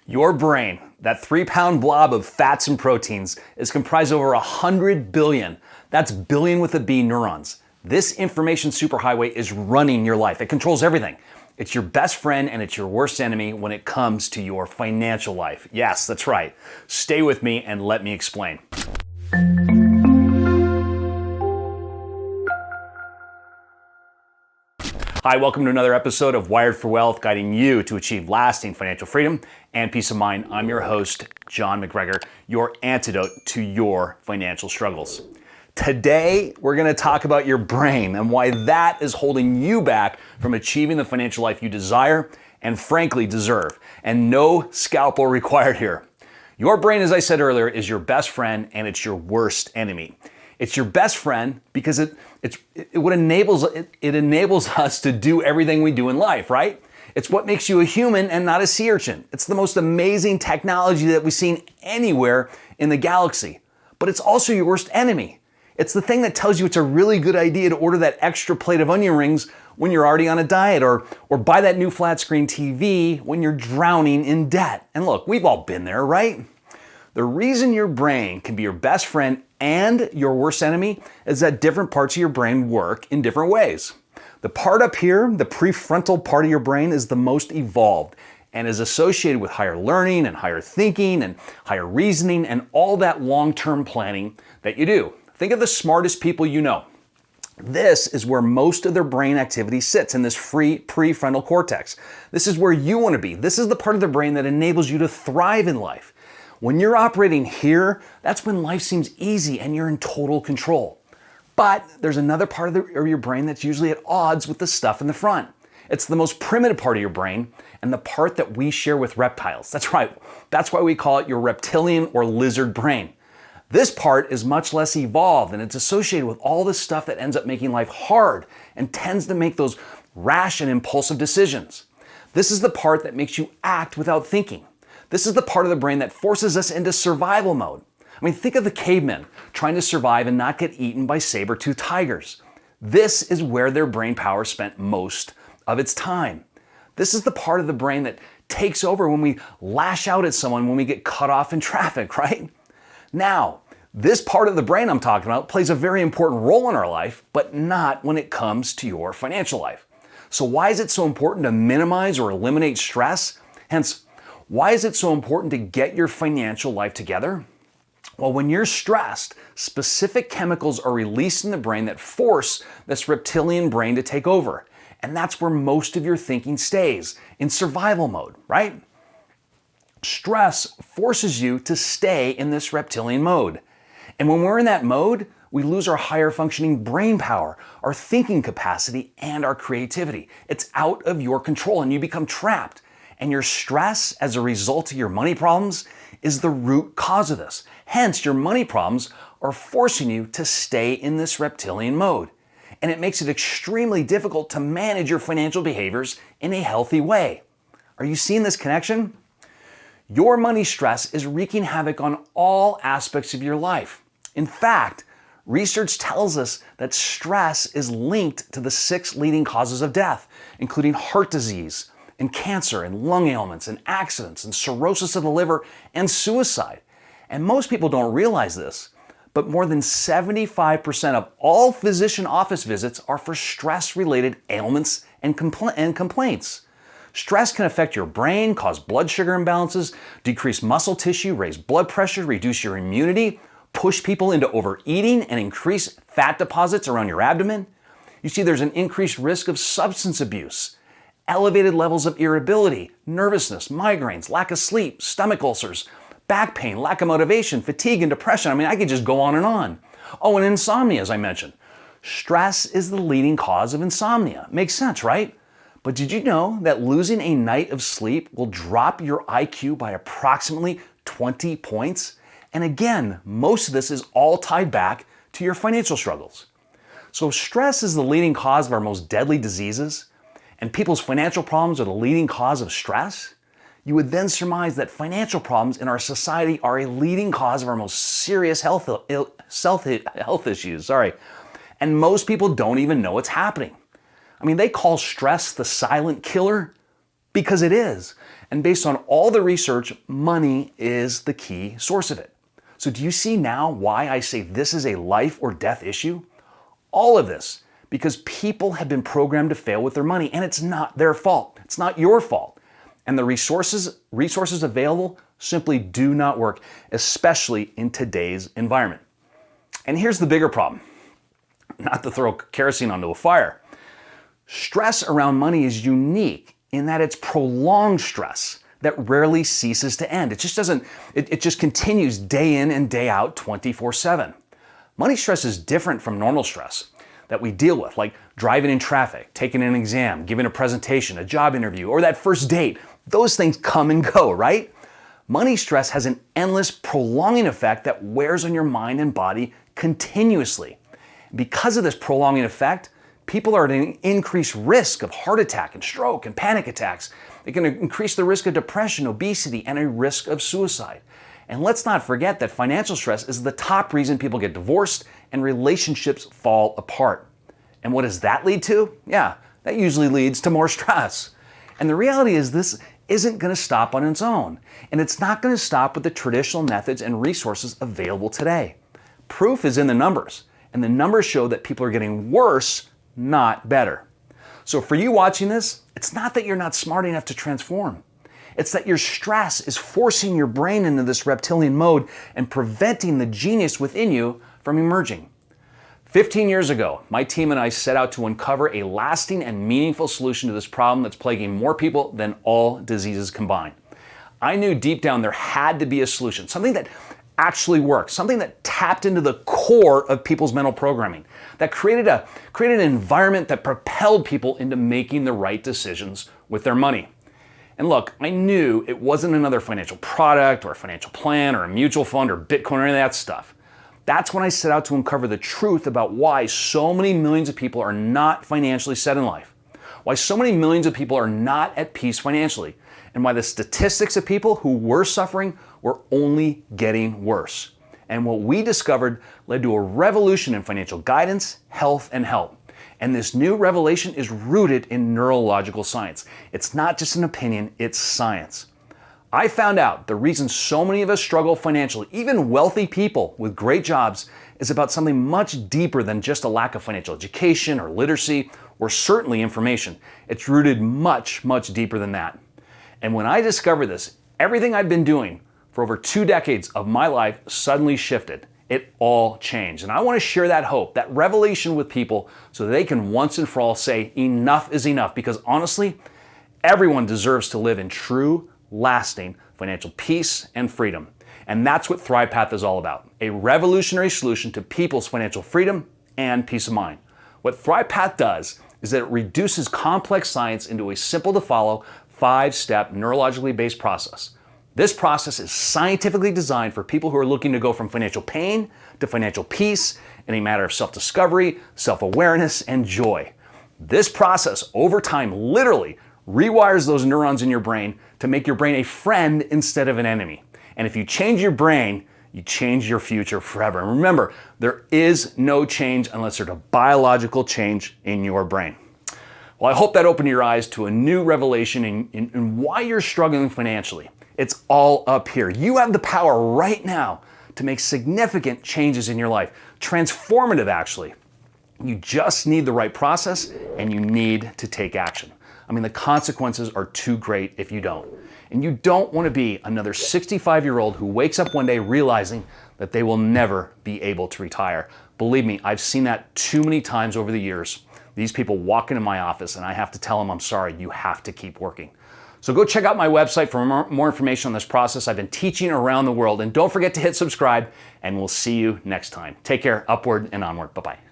Your brain, that 3-pound blob of fats and proteins, is comprised of over 100 billion, that's billion with a B, neurons. This information superhighway is running your life. It controls everything. It's your best friend and it's your worst enemy when it comes to your financial life. Yes, that's right. Stay with me and let me explain. Hi, welcome to another episode of Wired for Wealth, guiding you to achieve lasting financial freedom and peace of mind. I'm your host, John MacGregor, your antidote to your financial struggles. Today, we're going to talk about your brain and why that is holding you back from achieving the financial life you desire and frankly deserve. And no scalpel required here. Your brain, as I said earlier, is your best friend and it's your worst enemy. It's your best friend because it enables us to do everything we do in life, right? It's what makes you a human and not a sea urchin. It's the most amazing technology that we've seen anywhere in the galaxy. But it's also your worst enemy. It's the thing that tells you it's a really good idea to order that extra plate of onion rings when you're already on a diet, or buy that new flat screen TV when you're drowning in debt. And look, we've all been there, right? The reason your brain can be your best friend and your worst enemy is that different parts of your brain work in different ways. The part up here, the prefrontal part of your brain, is the most evolved and is associated with higher learning and higher thinking and higher reasoning and all that long-term planning that you do. Think of the smartest people you know. This is where most of their brain activity sits, in this free prefrontal cortex. This is where you want to be. This is the part of the brain that enables you to thrive in life. When you're operating here, that's when life seems easy and you're in total control. But there's another part of your brain that's usually at odds with the stuff in the front. It's the most primitive part of your brain and the part that we share with reptiles. That's right. That's why we call it your reptilian or lizard brain. This part is much less evolved and it's associated with all the stuff that ends up making life hard and tends to make those rash and impulsive decisions. This is the part that makes you act without thinking. This is the part of the brain that forces us into survival mode. I mean, think of the cavemen trying to survive and not get eaten by saber-toothed tigers. This is where their brain power spent most of its time. This is the part of the brain that takes over when we lash out at someone when we get cut off in traffic, right? Now, this part of the brain I'm talking about plays a very important role in our life, but not when it comes to your financial life. So why is it so important to minimize or eliminate stress? Hence, why is it so important to get your financial life together? Well, when you're stressed, specific chemicals are released in the brain that force this reptilian brain to take over. And that's where most of your thinking stays, in survival mode, right? Stress forces you to stay in this reptilian mode. And when we're in that mode, we lose our higher functioning brain power, our thinking capacity, and our creativity. It's out of your control and you become trapped. And your stress as a result of your money problems is the root cause of this. Hence, your money problems are forcing you to stay in this reptilian mode. And it makes it extremely difficult to manage your financial behaviors in a healthy way. Are you seeing this connection? Your money stress is wreaking havoc on all aspects of your life. In fact, research tells us that stress is linked to the 6 leading causes of death, including heart disease, and cancer, and lung ailments, and accidents, and cirrhosis of the liver, and suicide. And most people don't realize this, but more than 75% of all physician office visits are for stress-related ailments and complaints. Stress can affect your brain, cause blood sugar imbalances, decrease muscle tissue, raise blood pressure, reduce your immunity, push people into overeating, and increase fat deposits around your abdomen. You see, there's an increased risk of substance abuse, elevated levels of irritability, nervousness, migraines, lack of sleep, stomach ulcers, back pain, lack of motivation, fatigue, and depression. I mean, I could just go on and on. Oh, and insomnia, as I mentioned. Stress is the leading cause of insomnia. Makes sense, right? But did you know that losing a night of sleep will drop your IQ by approximately 20 points? And again, most of this is all tied back to your financial struggles. So if stress is the leading cause of our most deadly diseases, and people's financial problems are the leading cause of stress, you would then surmise that financial problems in our society are a leading cause of our most serious health issues. And most people don't even know it's happening. I mean, they call stress the silent killer because it is. And based on all the research, money is the key source of it. So do you see now why I say this is a life or death issue? All of this because people have been programmed to fail with their money, and it's not their fault. It's not your fault. And the resources available simply do not work, especially in today's environment. And here's the bigger problem. Not to throw kerosene onto a fire. Stress around money is unique in that it's prolonged stress that rarely ceases to end. It just continues day in and day out 24/7. Money stress is different from normal stress that we deal with, like driving in traffic, taking an exam, giving a presentation, a job interview, or that first date. Those things come and go, right? Money stress has an endless prolonging effect that wears on your mind and body continuously. Because of this prolonging effect, people are at an increased risk of heart attack and stroke and panic attacks. It can increase the risk of depression, obesity, and a risk of suicide. And let's not forget that financial stress is the top reason people get divorced and relationships fall apart. And what does that lead to? Yeah, that usually leads to more stress. And the reality is this isn't going to stop on its own. And it's not going to stop with the traditional methods and resources available today. Proof is in the numbers. And the numbers show that people are getting worse, not better. So for you watching this, it's not that you're not smart enough to transform. It's that your stress is forcing your brain into this reptilian mode and preventing the genius within you from emerging. 15 years ago, my team and I set out to uncover a lasting and meaningful solution to this problem that's plaguing more people than all diseases combined. I knew deep down there had to be a solution, something that actually worked, something that tapped into the core of people's mental programming, that created an environment that propelled people into making the right decisions with their money. And look, I knew it wasn't another financial product or a financial plan or a mutual fund or Bitcoin or any of that stuff. That's when I set out to uncover the truth about why so many millions of people are not financially set in life, why so many millions of people are not at peace financially, and why the statistics of people who were suffering were only getting worse. And what we discovered led to a revolution in financial guidance, health, and help. And this new revelation is rooted in neurological science. It's not just an opinion, it's science. I found out the reason so many of us struggle financially, even wealthy people with great jobs, is about something much deeper than just a lack of financial education or literacy, or certainly information. It's rooted much, much deeper than that. And when I discovered this, everything I'd been doing for over 2 decades of my life suddenly shifted. It all changed. And I want to share that hope, that revelation with people so they can once and for all say enough is enough. Because honestly, everyone deserves to live in true, lasting financial peace and freedom. And that's what ThrivePath is all about. A revolutionary solution to people's financial freedom and peace of mind. What ThrivePath does is that it reduces complex science into a simple to follow 5-step neurologically based process. This process is scientifically designed for people who are looking to go from financial pain to financial peace in a matter of self-discovery, self-awareness, and joy. This process, over time, literally rewires those neurons in your brain to make your brain a friend instead of an enemy. And if you change your brain, you change your future forever. And remember, there is no change unless there's a biological change in your brain. Well, I hope that opened your eyes to a new revelation in why you're struggling financially. It's all up here. You have the power right now to make significant changes in your life. Transformative, actually. You just need the right process and you need to take action. I mean, the consequences are too great if you don't. And you don't want to be another 65-year-old who wakes up one day realizing that they will never be able to retire. Believe me, I've seen that too many times over the years. These people walk into my office and I have to tell them, I'm sorry, you have to keep working. So go check out my website for more information on this process I've been teaching around the world. And don't forget to hit subscribe, and we'll see you next time. Take care, upward and onward. Bye-bye.